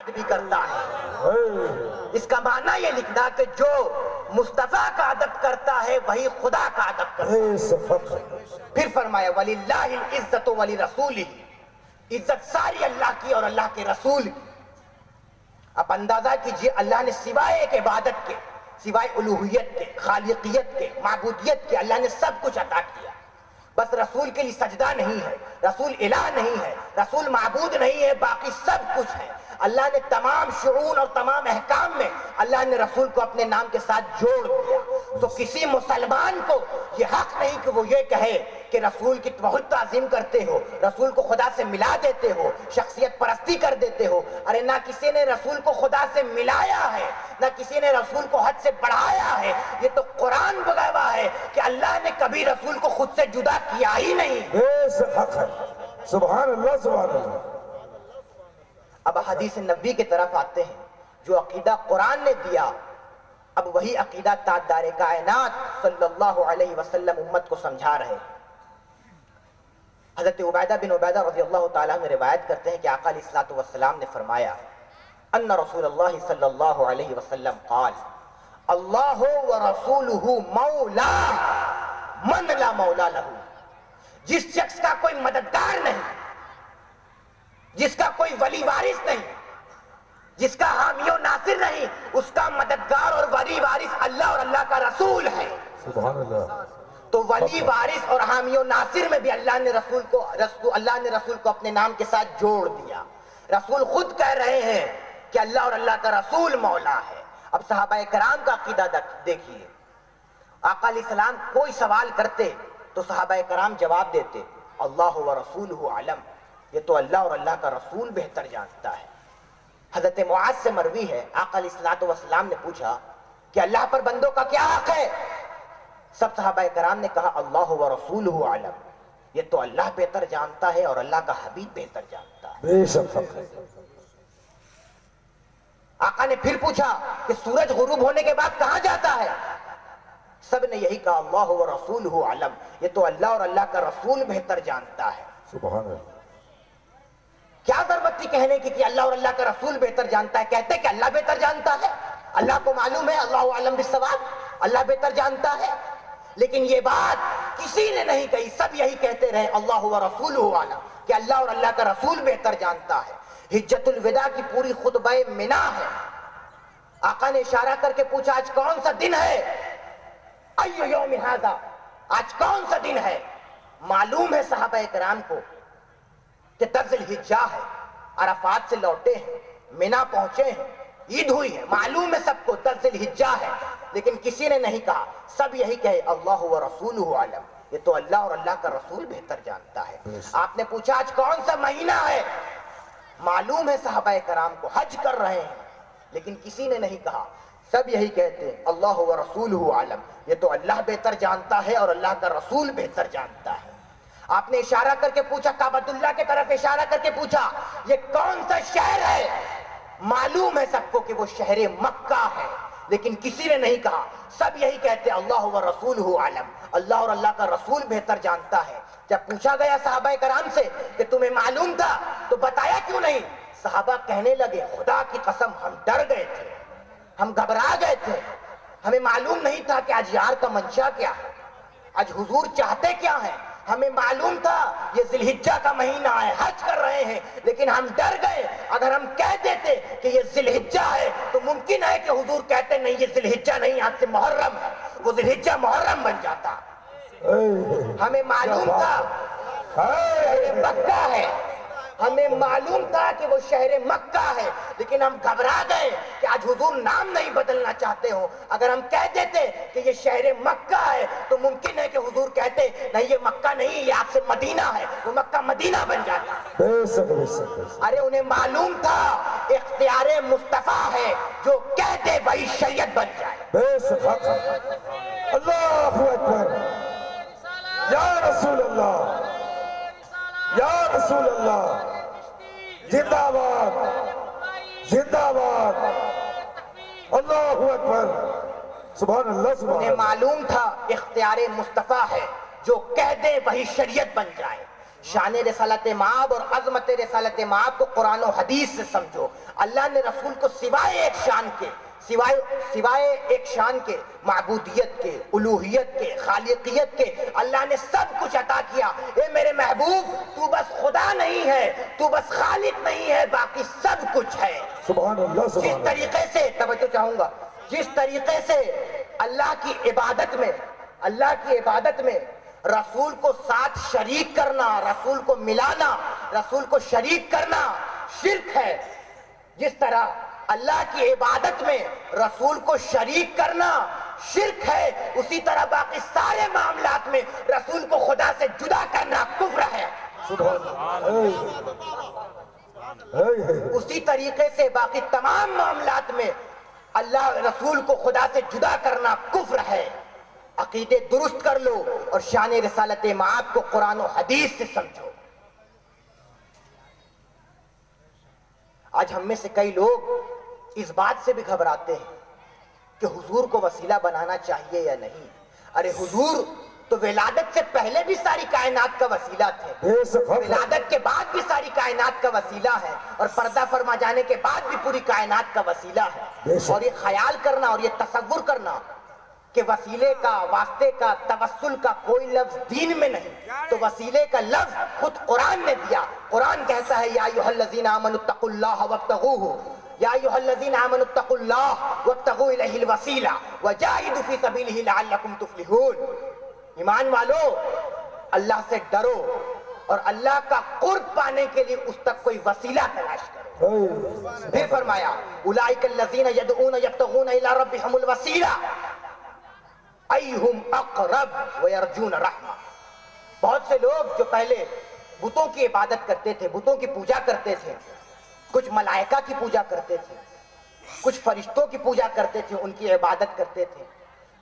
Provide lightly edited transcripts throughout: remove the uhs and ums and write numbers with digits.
بھی کرتا ہے۔ اس کا معنی یہ لکھنا کہ جو مصطفیٰ کا ادب کرتا ہے وہی خدا کا ادب کرتا ہے۔ پھر فرمایا وَلِلَّهِ الْعِزَّةُ وَلِرَسُولِهِ، عزت ساری اللہ کی اور اللہ کے رسول کی۔ اب اندازہ کیجئے اللہ نے سوائے ایک عبادت کے، سوائے الوہیت کے، خالقیت کے، معبودیت کے، اللہ نے سب کچھ عطا کیا۔ بس رسول کے لیے سجدہ نہیں ہے، رسول الہ نہیں ہے، رسول معبود نہیں ہے، باقی سب کچھ ہے۔ اللہ نے تمام شعون اور تمام احکام میں اللہ نے رسول کو اپنے نام کے ساتھ جوڑ دیا۔ تو کسی مسلمان کو یہ حق نہیں کہ وہ یہ کہے کہ رسول کی بہت تعظیم کرتے ہو، رسول کو خدا سے ملا دیتے ہو، شخصیت پرستی کر دیتے ہو۔ ارے نہ کسی نے رسول کو خدا سے ملایا ہے، نہ کسی نے رسول کو حد سے بڑھایا ہے۔ یہ تو قرآن گواہ ہے کہ اللہ نے کبھی رسول کو خود سے جدا کیا ہی نہیں۔ سبحان اللہ سبحان اللہ۔ اب حدیث نبی کی طرف آتے ہیں۔ جو عقیدہ قرآن نے دیا، اب وہی عقیدہ تاجدار کائنات صلی اللہ علیہ وسلم امت کو سمجھا رہے ہیں۔ حضرت عبیدہ بن عبیدہ رضی اللہ تعالیٰ عنہ روایت کرتے ہیں کہ آقا علیہ الصلوۃ والسلام نے فرمایا ان رسول اللہ صلی اللہ علیہ وسلم قال اللہ ورسولہ مولا من لا مولا لہ۔ جس شخص کا کوئی مددگار نہیں، جس کا کوئی ولی وارث نہیں، جس کا حامی و ناصر نہیں، اس کا مددگار اور ولی وارث اللہ اور اللہ کا رسول ہے۔ سبحان اللہ۔ تو ولی وارث اور حامی و ناصر میں بھی اللہ نے رسول کو اپنے نام کے ساتھ جوڑ دیا۔ رسول خود کہہ رہے ہیں کہ اللہ اور اللہ کا رسول مولا ہے۔ اب صحابہ کرام کا عقیدہ دیکھیے۔ آقا علیہ السلام کوئی سوال کرتے تو صحابہ کرام جواب دیتے اللہ و رسولہ علم، یہ تو اللہ اور اللہ کا رسول بہتر جانتا ہے۔ حضرت معاذ سے مروی ہے، آقا علیہ الصلوۃ والسلام نے پوچھا کہ اللہ پر بندوں کا کیا حق ہے؟ سب صحابہ کرام نے کہا اللہ و رسولہ علم، یہ تو اللہ بہتر جانتا ہے اور اللہ کا حبیب بہتر جانتا ہے۔ بے شک۔ آقا نے پھر پوچھا کہ سورج غروب ہونے کے بعد کہاں جاتا ہے؟ سب نے یہی کہا اللہ و رسولہ علم، یہ تو اللہ اور اللہ کا رسول بہتر جانتا ہے۔ سبحان اللہ۔ کیا ضرورت تھی کہنے کی کہ اللہ اور اللہ کا رسول بہتر جانتا ہے؟ کہتے کہ اللہ بہتر جانتا ہے، اللہ کو معلوم ہے، اللہ عالم بالصواب، اللہ بہتر جانتا ہے۔ لیکن یہ بات کسی نے نہیں کہی، سب یہی کہتے رہے اللہ و رسولہ عالم، کہ اللہ اور اللہ کا رسول بہتر جانتا ہے۔ حجت الوداع کی پوری خطبہ منا ہے۔ آقا نے اشارہ کر کے پوچھا آج کون سا دن ہے؟ ای یوم ھذا، آج کون سا دن ہے؟ معلوم ہے صحابہ کرام کو کہ 10 ذوالحجہ ہے، عرفات سے لوٹے ہیں، منا پہنچے ہیں، عید ہوئی ہے، معلوم ہے سب کو 10 ذوالحجہ ہے، لیکن کسی نے نہیں کہا، سب یہی کہے اللہ و رسولہ علم، یہ تو اللہ اور اللہ کا رسول بہتر جانتا ہے۔ آپ نے پوچھا آج کون سا مہینہ ہے؟ معلوم ہے صحابہ کرام کو، حج کر رہے ہیں، لیکن کسی نے نہیں کہا، سب یہی کہتے ہیں اللہ و رسولہ علم، یہ تو اللہ بہتر جانتا ہے اور اللہ کا رسول بہتر جانتا ہے۔ آپ نے اشارہ کر کے پوچھا، کعبۃ اللہ کی طرف اشارہ کر کے پوچھا یہ کون سا شہر ہے؟ معلوم ہے سب کو کہ وہ شہر مکہ ہے، لیکن کسی نے نہیں کہا، سب یہی کہتے اللہ و رسولہ علم، اللہ اور اللہ کا رسول بہتر جانتا ہے۔ جب پوچھا گیا صحابہ کرام سے کہ تمہیں معلوم تھا تو بتایا کیوں نہیں؟ صحابہ کہنے لگے خدا کی قسم ہم ڈر گئے تھے، ہم گھبرا گئے تھے، ہمیں معلوم نہیں تھا کہ آج یار کا منشا کیا ہے، آج حضور چاہتے کیا ہیں۔ ہمیں معلوم تھا یہ ذوالحجہ کا مہینہ ہے، حج کر رہے ہیں، لیکن ہم ڈر گئے، اگر ہم کہہ دیتے کہ یہ ذوالحجہ ہے تو ممکن ہے کہ حضور کہتے نہیں یہ ذوالحجہ نہیں، آج سے محرم ہے، وہ ذوالحجہ محرم بن جاتا۔ ہمیں معلوم تھا شہر مکہ ہے، ہمیں معلوم تھا کہ وہ شہر مکہ ہے، لیکن ہم گھبرا گئے کہ آج حضور نام نہیں بدلنا چاہتے ہو۔ اگر ہم کہہ دیتے کہ یہ شہر مکہ ہے تو ممکن ہے کہ حضور کہتے نہیں یہ مکہ نہیں، یہ آپ سے مدینہ ہے، وہ مکہ مدینہ بن جاتا۔ ارے انہیں معلوم تھا اختیار مصطفیٰ ہے، جو کہہ دے وہی شریعت بن جائے۔ اللہ اکبر، یا رسول اللہ، یا رسول اللہ، زندہ باد، زندہ باد، اللہ اکبر، سبحان اللہ سبحان انہیں اللہ۔ معلوم تھا اختیار مصطفیٰ ہے، جو کہہ دے وہی شریعت بن جائے۔ شان رسالت مآب اور عظمت رسالت مآب کو قرآن و حدیث سے سمجھو. اللہ نے رسول کو سوائے ایک شان کے معبودیت کے، الوہیت کے، خالقیت کے اللہ نے سب کچھ عطا کیا. اے میرے محبوب تو بس خدا نہیں ہے، تو بس خالق نہیں ہے، باقی سب کچھ ہے. سبحان اللہ جس سبحان اللہ. طریقے سے توجہ چاہوں گا، جس طریقے سے اللہ کی عبادت میں رسول کو ساتھ شریک کرنا، رسول کو ملانا، رسول کو شریک کرنا شرک ہے، جس طرح اللہ کی عبادت میں رسول کو شریک کرنا شرک ہے، اسی طرح باقی سارے معاملات میں رسول کو خدا سے جدا کرنا کفر ہے. سبحان اللہ. اسی طریقے سے باقی تمام معاملات میں اللہ رسول کو خدا سے جدا کرنا کفر ہے. عقیدے درست کر لو اور شان رسالت مآب کو قرآن و حدیث سے سمجھو. آج ہم میں سے کئی لوگ اس بات سے بھی گھبراتے ہیں کہ حضور کو وسیلہ بنانا چاہیے یا نہیں. ارے حضور تو ولادت سے پہلے بھی ساری کائنات کا وسیلہ تھے، ولادت کے بعد بھی ساری کائنات کا وسیلہ ہے، اور پردہ فرما جانے کے بعد بھی پوری کائنات کا وسیلہ ہے. اور یہ خیال کرنا اور یہ تصور کرنا کہ وسیلے کا، واسطے کا، توسل کا کوئی لفظ دین میں نہیں، تو وسیلے کا لفظ خود قرآن نے دیا. قرآن کہتا ہے یا ایھا الذین آمنوا اتقوا اللہ وابتغوہ، یا ایھا الذین آمنوا اتقوا اللہ وابتغوا الیہ الوسیلہ وجاہدوا فی سبیلہ لعلکم تفلحون. ایمان والو اللہ سے ڈرو اور اللہ کا قرب پانے کے لیے اس تک کوئی وسیلہ تلاش کرو. پھر فرمایا اولئک الذین یدعون یبتغون الی ربہم الوسیلہ ایہم اقرب ویرجون رحمہ. بہت سے لوگ جو پہلے بتوں کی عبادت کرتے تھے، بتوں کی پوجا کرتے تھے، کچھ ملائکہ کی پوجا کرتے تھے، کچھ فرشتوں کی پوجا کرتے تھے، ان کی عبادت کرتے تھے،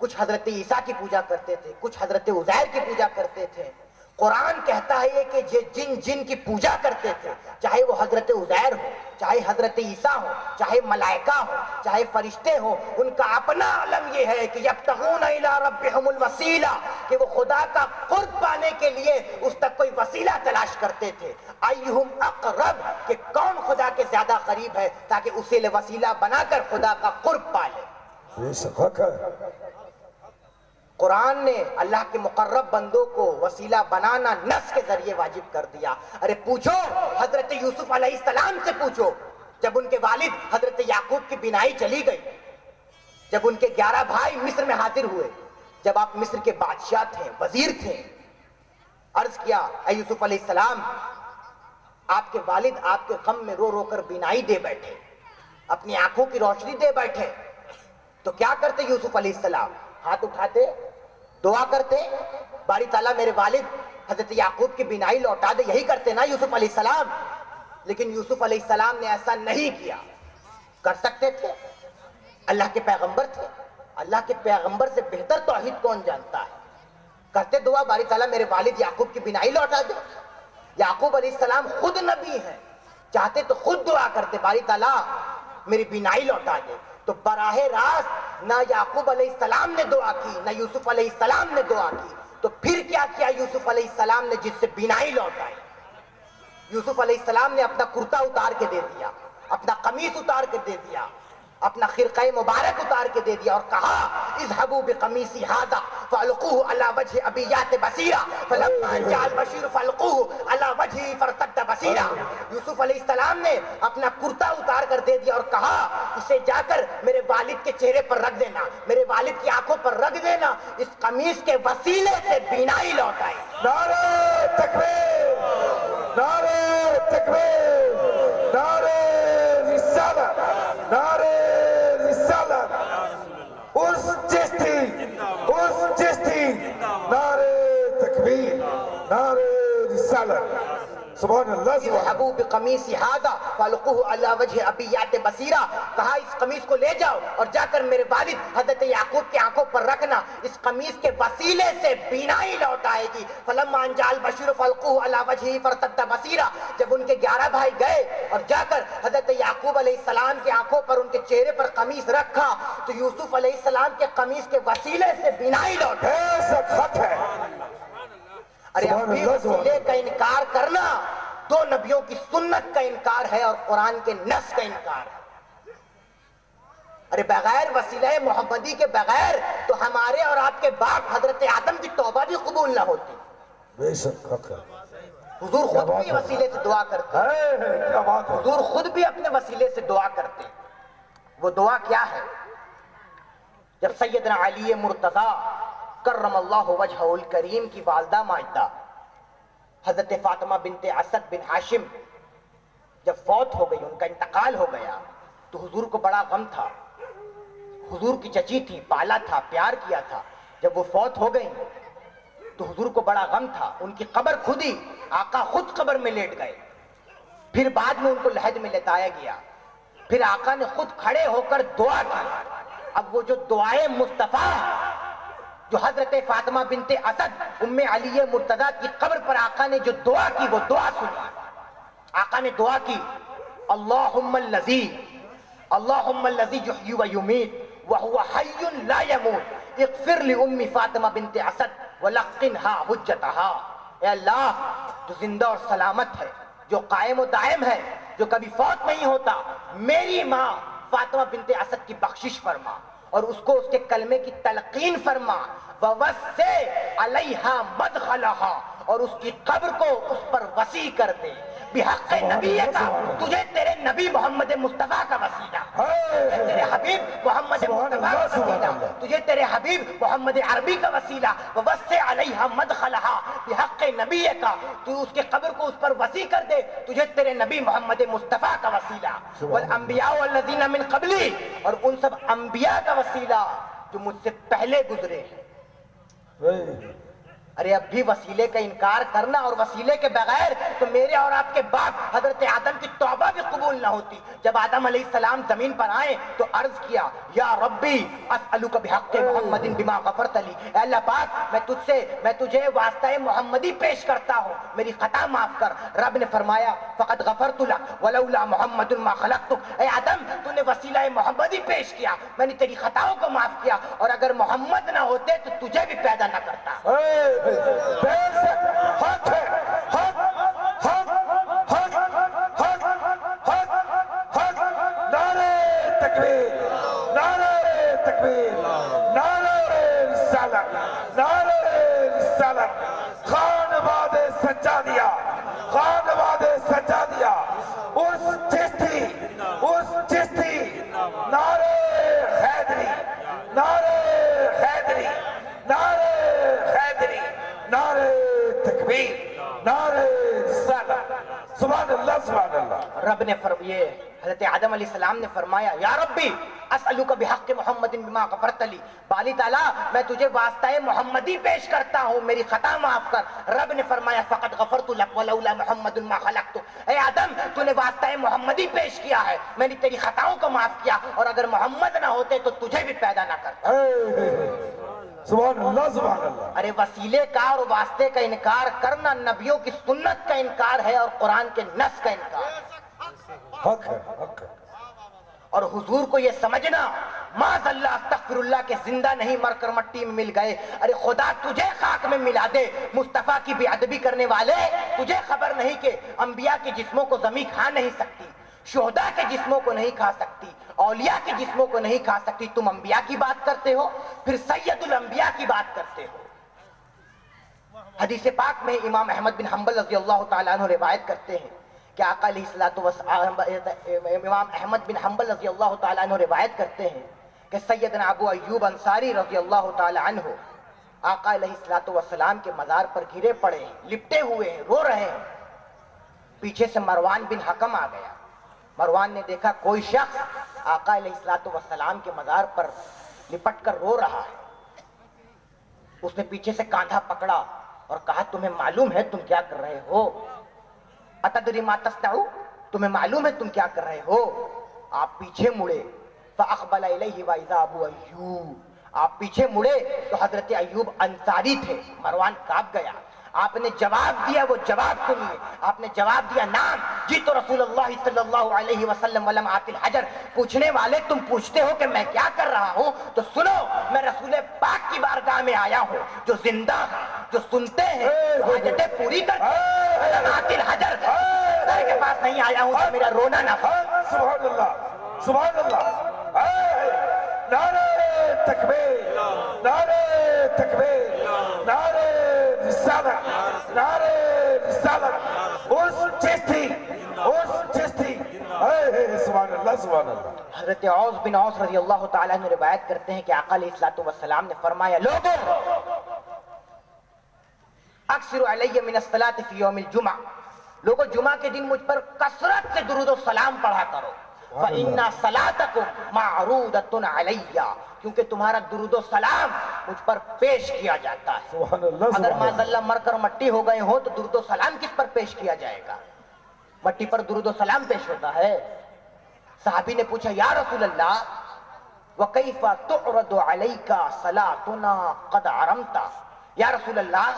کچھ حضرت عیسیٰ کی پوجا کرتے تھے، کچھ حضرت عزیر کی پوجا کرتے تھے. قرآن کہتا ہے کہ جن کی پوجا کرتے تھے، چاہے وہ حضرت عزیر ہو، چاہے حضرت عیسیٰ ہو، چاہے ملائکہ ہو، چاہے فرشتے ہو، ان کا اپنا علم یہ ہے کہ یبتغون الی ربہم الوسیلہ، کہ وہ خدا کا قرب پانے کے لیے اس تک کوئی وسیلہ تلاش کرتے تھے. ایہم اقرب، کہ کون خدا کے زیادہ قریب ہے تاکہ اسے وسیلہ بنا کر خدا کا قرب پالے. یہ سب حق ہے. قرآن نے اللہ کے مقرب بندوں کو وسیلہ بنانا نص کے ذریعے واجب کر دیا. ارے پوچھو حضرت یوسف علیہ السلام سے پوچھو، جب ان کے والد حضرت یعقوب کی بینائی چلی گئی، جب ان کے 11 بھائی مصر میں حاضر ہوئے، جب آپ مصر کے بادشاہ تھے، وزیر تھے، عرض کیا اے یوسف علیہ السلام، آپ کے والد آپ کے غم میں رو رو کر بینائی دے بیٹھے، اپنی آنکھوں کی روشنی دے بیٹھے، تو کیا کرتے یوسف علیہ السلام؟ ہاتھ اٹھاتے، دعا کرتے باری تعالیٰ میرے والد حضرت یعقوب کی بینائی لوٹا دے، یہی کرتے نا یوسف علیہ السلام. لیکن یوسف علیہ السلام نے ایسا نہیں کیا. کر سکتے تھے، اللہ کے پیغمبر تھے، اللہ کے پیغمبر سے بہتر توحید کون جانتا ہے. کرتے دعا باری تعالیٰ میرے والد یعقوب کی بینائی لوٹا دے. یعقوب علیہ السلام خود نبی ہیں، چاہتے تو خود دعا کرتے باری تعالیٰ میری بینائی لوٹا دے. تو براہ راست نہ یعقوب علیہ السلام نے دعا کی، نہ یوسف علیہ السلام نے دعا کی. تو پھر کیا کیا یوسف علیہ السلام نے جس سے بینائی لوٹائی؟ یوسف علیہ السلام نے اپنا کرتا اتار کے دے دیا، اپنا قمیص اتار کے دے دیا، اپنا خرقہ مبارک اتار کے دے دیا اور کہا اذهبوا بقمیصی ھذا فالقوه علی وجه ابیات بصیرا فلما جاء البشیر فالقوه علی وجهه فارتد بصیرا. یوسف علیہ السلام نے اپنا کرتا اتار کر دے دیا اور کہا اسے جا کر میرے والد کے چہرے پر رکھ دینا، میرے والد کی آنکھوں پر رکھ دینا. اس قمیص کے وسیلے سے بینائی لوٹائی. نعرہ تکبیر، نعرہ تکبیر، نعرہ رسالت، نعرہ رسالت. اس چشتی نعرہ تکبیر، نعرہ رسالت. سبحان اللہ سبحان اللہ. اذهبوا بقمیصی ھذا فالقوه علی وجه ابیات بصیرا. کہا اس قمیص کو لے جاؤ اور جا کر میرے والد حضرت یعقوب کی آنکھوں پر رکھنا، اس قمیص کے وسیلے سے بینائی لوٹ آئے گی. فلما جاء البشیر فالقوه علی وجهه فارتد بصیرا. جب ان کے 11 بھائی گئے اور جا کر حضرت یعقوب علیہ السلام کی آنکھوں پر، ان کے چہرے پر قمیص رکھا تو یوسف علیہ السلام کے قمیص کے وسیلے سے بینائی لوٹ. ایسا خط ہے. ارے اب بھی وسیلے کا انکار کرنا دو نبیوں کی سنت کا انکار ہے اور قرآن کے نص کا انکار ہے. ارے بغیر وسیلہ محمدی کے بغیر تو ہمارے اور آپ کے باپ حضرت آدم کی توبہ بھی قبول نہ ہوتی. بے شک حق ہے. حضور خود بھی وسیلے سے دعا کرتے ہیں. کیا بات ہے. حضور خود بھی اپنے وسیلے سے دعا کرتے ہیں. وہ دعا کیا ہے؟ جب سیدنا علی مرتضیٰ کرم اللہ وجہہ الکریم کی والدہ ماجدہ حضرت فاطمہ بنت اسد بن ہاشم جب فوت ہو گئی، ان کا انتقال ہو گیا، تو حضور کو بڑا غم تھا. حضور کی چچی تھی، پالا تھا، پیار کیا تھا. جب وہ فوت ہو گئی تو حضور کو بڑا غم تھا. ان کی قبر کھدی، آقا خود قبر میں لیٹ گئے. پھر بعد میں ان کو لحد میں لٹایا گیا. پھر آقا نے خود کھڑے ہو کر دعا کی. اب وہ جو دعائے مصطفیٰ جو حضرت فاطمہ بنت اسد ام علی مرتضیٰ کی قبر پر آقا نے جو دعا کی، وہ دعا سنی. آقا نے دعا کی، اللہم الذی یحیی و یمیت وہو حی لا یموت اغفر لام فاطمہ بنت اسد ولقنھا حجتھا. اے اللہ جو زندہ اور سلامت ہے، جو قائم و دائم ہے، جو کبھی فوت نہیں ہوتا، میری ماں فاطمہ بنت اسد کی بخشش فرما اور اس کو اس کے کلمے کی تلقین فرما. وَوَسِّعْ عَلَيْهَا مَدْخَلَهَا، اور اس کی قبر کو اس پر وسیع کر دے. بحق نبی کا، تجھے تیرے نبی محمد مصطفیٰ کا وسیلہ، تیرے حبیب محمد مصطفیٰ کا وسیلہ، تجھے تیرے حبیب محمد عربی کا وسیلہ. وَوَسِّعْ عَلَيْهَا مَدْخَلَهَا، بحق نبی کا، تو اس کے قبر کو اس پر وسیع کر دے. تجھے تیرے نبی محمد مصطفیٰ کا وسیلہ. والانبیاء والذین من قبلی، اور ان سب انبیاء کا وسیلہ جو مجھ سے پہلے گزرے ہیں. ارے اب بھی وسیلے کا انکار کرنا اور وسیلے کے بغیر تو میرے اور آپ کے باپ حضرت آدم کی توبہ بھی قبول نہ ہوتی. جب آدم علیہ السلام زمین پر آئے تو عرض کیا، یا ربی اسألک بحق محمد بما غفرت لی. اے اللہ پاک، میں تجھے واسطہ محمدی پیش کرتا ہوں، میری خطا معاف کر. رب نے فرمایا، فقد غفرت لک ولولا محمد ما خلقتک. اے آدم، تو نے وسیلہ محمدی پیش کیا، میں نے تیری خطاؤں کو معاف کیا، اور اگر محمد نہ ہوتے تو تجھے بھی پیدا نہ کرتا. حق ہے. حق حق حق حق حق حق. نعرہ تکبیر، نعرہ تکبیر، نعرہ رسالت، نعرہ رسالت. خانواد سجادیہ، خانواد سجادیہ، اس چشتی، نعرہ حیدری، نعرہ حیدری، نعرہ حیدری، نعرہ تکبیر، نعرہ رسالت. سبحان اللہ، سبحان اللہ. رب نے فرمایا، حضرت آدم علیہ السلام نے فرمایا، یا ربی اسألک بحق محمد بما غفرت لی. بالی تعالیٰ، میں تجھے واسطہ محمدی پیش کرتا ہوں، میری خطا معاف کر. رب نے فرمایا، فقد غفرت لک ولولا محمد ما خلقت. اے آدم، تو نے واسطہ محمدی پیش کیا ہے، میں نے تیری خطاؤں کو معاف کیا، اور اگر محمد نہ ہوتے تو تجھے بھی پیدا نہ کرتا. سبحان اللہ، سبحان اللہ. ارے وسیلے کا اور واسطے کا انکار کرنا نبیوں کی سنت کا انکار ہے اور قرآن کے نص کا انکار ہے. حق ہے، حق ہے. اور حضور کو یہ سمجھنا، معاذ اللہ استغفر اللہ کے زندہ نہیں، مر کر مٹی میں مل گئے. ارے خدا تجھے خاک میں ملا دے. مصطفیٰ کی بے ادبی کرنے والے، تجھے خبر نہیں کہ انبیاء کے جسموں کو زمین کھا نہیں سکتی، شہداء کے جسموں کو نہیں کھا سکتی، اولیاء کے جسموں کو نہیں کھا سکتی. تم انبیاء کی بات کرتے ہو، پھر سید الانبیاء کی بات کرتے ہو. حدیث پاک میں امام احمد بن حنبل رضی اللہ تعالیٰ عنہ روایت کرتے ہیں کہ آقا علیہ الصلوۃ والسلام، امام احمد بن حنبل رضی اللہ تعالیٰ عنہ روایت کرتے ہیں کہ سیدنا ابو ایوب انصاری رضی اللہ تعالیٰ عنہ آقا علیہ الصلوۃ والسلام کے مزار پر گرے پڑے ہیں، لپٹے ہوئے ہیں، رو رہے ہیں. پیچھے سے مروان بن حکم آ گیا. مروان نے دیکھا کوئی شخص آقا علیہ الصلوۃ والسلام کے مزار پر لپٹ کر رو رہا ہے. اس نے پیچھے سے کاندھا پکڑا اور کہا، تمہیں معلوم ہے تم کیا کر رہے ہو؟ اتدری ما تصنع، تمہیں معلوم ہے تم کیا کر رہے ہو؟ آپ پیچھے مڑے، فاقبل الیہ واذا ابو ایوب، آپ پیچھے مڑے تو حضرت ایوب انصاری تھے. مروان کانپ گیا. آپ نے جواب دیا، وہ جواب سنیے. آپ نے جواب دیا نام جی تو رسول اللہ صلی اللہ علیہ وسلم ولم آت الحجر. پوچھنے والے تم پوچھتے ہو کہ میں کیا کر رہا ہوں، تو سنو میں رسول پاک کی بارگاہ میں آیا ہوں جو زندہ ہے، جو سنتے ہیں، حاجتیں پوری کرتے ہیں. ولم آت الحجر کے پاس نہیں آیا ہوں تو میرا رونا نہ ہو. سبحان اللہ سبحان اللہ. نعرہ تکبیر، نعرہ تکبیر، نعرہ رسالت، نعرہ رسالت. اس چشتی سبحان اللہ سبحان اللہ. حضرت عوض بن عوص رضی اللہ تعالیٰ عنہ روایت کرتے ہیں کہ آقا علیہ الصلوۃ والسلام نے فرمایا لوگوں اکثروا علی من الصلاۃ فی یوم الجمعہ، لوگوں جمعہ کے دن مجھ پر کثرت سے درود و سلام پڑھا کرو. فإن صلاتکم معروضۃ علی، کیونکہ تمہارا درود و سلام مجھ پر پیش کیا جاتا ہے. سبحان اللہ اگر سبحان معاذ اللہ مر کر مٹی ہو گئے ہو تو درود و سلام کس پر پیش کیا جائے گا؟ مٹی پر درود و سلام پیش ہوتا ہے. صحابی نے پوچھا یا رسول اللہ وَكَيْفَ تُعْرَضُ عَلَيْكَ صَلَاتُنَا قَدْ عَرَمْتَ، یا رسول اللہ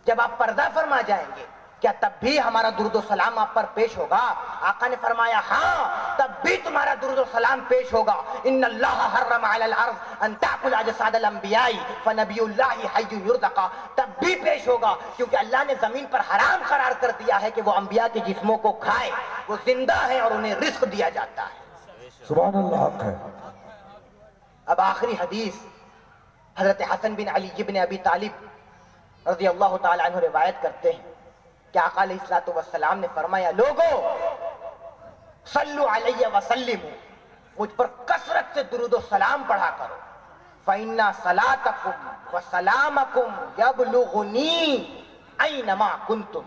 جب آپ پردہ فرما جائیں گے کیا تب بھی ہمارا درود و سلام آپ پر پیش ہوگا؟ آقا نے فرمایا ہاں تب بھی تمہارا درود و سلام پیش ہوگا. ان اللہ حرم علی الارض ان تاکل اجساد الانبیاء فنبی اللہ حی یرزق، تب بھی پیش ہوگا کیونکہ اللہ نے زمین پر حرام قرار کر دیا ہے کہ وہ انبیاء کے جسموں کو کھائے، وہ زندہ ہیں اور انہیں رزق دیا جاتا ہے. سبحان اللہ حق ہے. اب آخری حدیث حضرت حسن بن علی بن ابی طالب رضی اللہ تعالی عنہ روایت کرتے ہیں کہ آقا علیہ الصلوۃ والسلام نے فرمایا لوگو صلو علیہ وسلموا، مجھ پر کثرت سے درود و سلام پڑھا کرو. فإن صلاتکم وسلامکم یبلغنی اینما کنتم.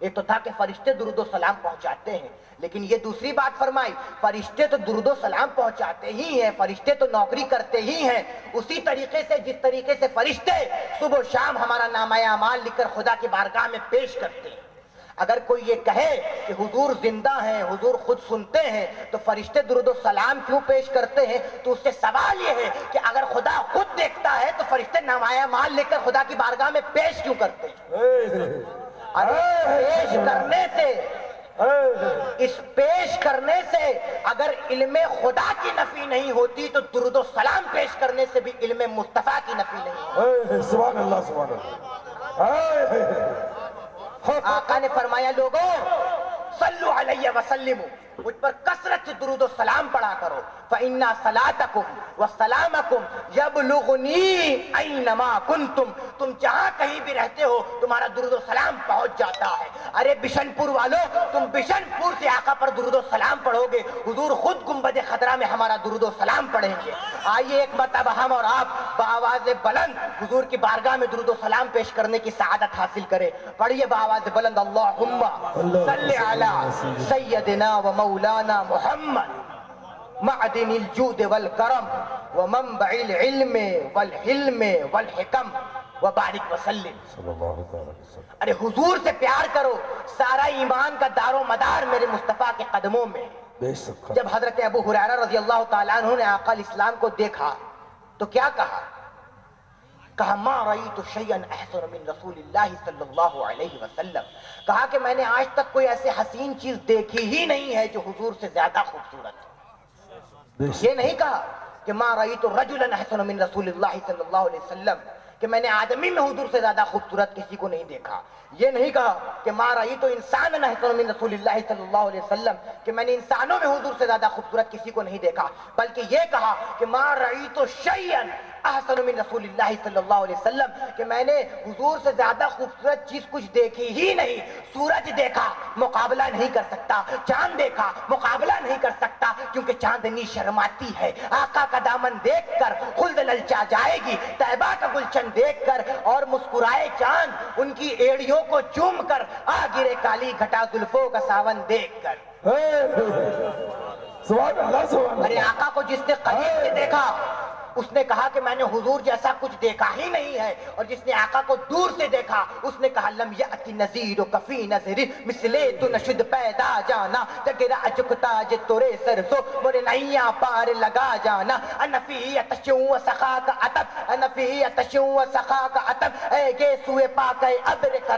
ایک تو تھا کہ فرشتے درود و سلام پہنچاتے ہیں، لیکن یہ دوسری بات فرمائی فرشتے تو درود و سلام پہنچاتے ہی ہیں، فرشتے تو نوکری کرتے ہی ہیں اسی طریقے سے جس طریقے سے فرشتے صبح و شام ہمارا نامہ اعمال لکھ کر خدا کی بارگاہ میں پیش کرتے ہیں. اگر کوئی یہ کہے کہ حضور زندہ ہیں، حضور خود سنتے ہیں، تو فرشتے درود و سلام کیوں پیش کرتے ہیں؟ تو اس سے سوال یہ ہے کہ اگر خدا خود دیکھتا ہے تو فرشتے نامہ اعمال لکھ کر خدا کی بارگاہ میں پیش کیوں کرتے ہیں؟ پیش کرنے سے، اس پیش کرنے سے اگر علم خدا کی نفی نہیں ہوتی تو درود و سلام پیش کرنے سے بھی علم مصطفیٰ کی نفی نہیں ہوتی. سبحان اللہ سبحان اللہ. آقا نے فرمایا لوگوں صلو علیہ وسلموا، مجھ پر کثرت سے درود و سلام پڑھا کرو. فإن صلاتکم وسلامکم یبلغنی اینما کنتم، تم جہاں کہیں بھی رہتے ہو تمہارا درود و سلام پہنچ جاتا ہے. ارے بشن پور والوں، تم بشن پور سے آقا پر درود و سلام پڑھو گے، حضور خود گنبد خضرا میں ہمارا درود و سلام پڑھیں گے. آئیے ایک مرتبہ ہم اور آپ بآواز بلند حضور کی بارگاہ میں درود و سلام پیش کرنے کی سعادت حاصل کریں. پڑھیے بآواز بلند اللہم صلی علی سیدنا و مولانا محمد معدن الجود والکرم ومنبع العلم والحلم والحکم وبارک وسلم. صلی اللہ علیہ وسلم. ارے حضور سے پیار کرو، سارا ایمان کا دار و مدار میرے مصطفیٰ کے قدموں میں. بے شک. جب حضرت ابو ہریرہ رضی اللہ تعالیٰ عنہ نے آقا علیہ السلام کو دیکھا تو کیا کہا؟ کہا ما رأیت شیئا احسن من رسول اللہ صلی اللہ علیہ وسلم. کہا کہ میں نے آج تک کوئی ایسے حسین چیز دیکھی ہی نہیں ہے جو حضور سے زیادہ خوبصورت ہے. یہ نہیں کہا کہ ما رأیت رجلا احسن من رسول اللہ صلی اللہ علیہ وسلم، کہ میں نے آدمی میں حضور سے زیادہ خوبصورت کسی کو نہیں دیکھا. یہ نہیں کہا کہ ما رأیت انسانا احسن من رسول اللہ صلی اللہ علیہ وسلم، کہ میں نے انسانوں میں حضور سے زیادہ خوبصورت کسی کو نہیں دیکھا، بلکہ یہ کہا کہ ما رأیت شیئا احسن من رسول اللہ صلی اللہ علیہ وسلم، کہ میں نے حضور سے زیادہ خوبصورت چیز کچھ دیکھی ہی نہیں. سورج دیکھا مقابلہ نہیں کر سکتا، چاند دیکھا مقابلہ نہیں کر سکتا، کیونکہ چاندنی شرماتی ہے. آقا کا دامن دیکھ کر خلد للچا جائے گی، طیبہ کا گلشن دیکھ کر اور مسکرائے چاند ان کی ایڑیوں کو چوم کر، آ گرے کالی گھٹا زلفوں کا ساون دیکھ کر. سبحان اللہ سبحان اللہ. ارے آقا کو جس نے قریب سے دیکھا اس نے کہا کہ میں نے حضور جیسا کچھ دیکھا ہی نہیں ہے. اور جس نے آقا کو دور سے دیکھا اس نے کہا لم یأتی نذیر کفی نظر مثلے تو نشد پیدا جانا جگرا اجکتا ج تورے سرسو مورے نائیاں پار لگا جانا انفی اتشوں و سخا کا عطب انفی اتشوں و سخا کا عطب اے گے سوئے پاک ابر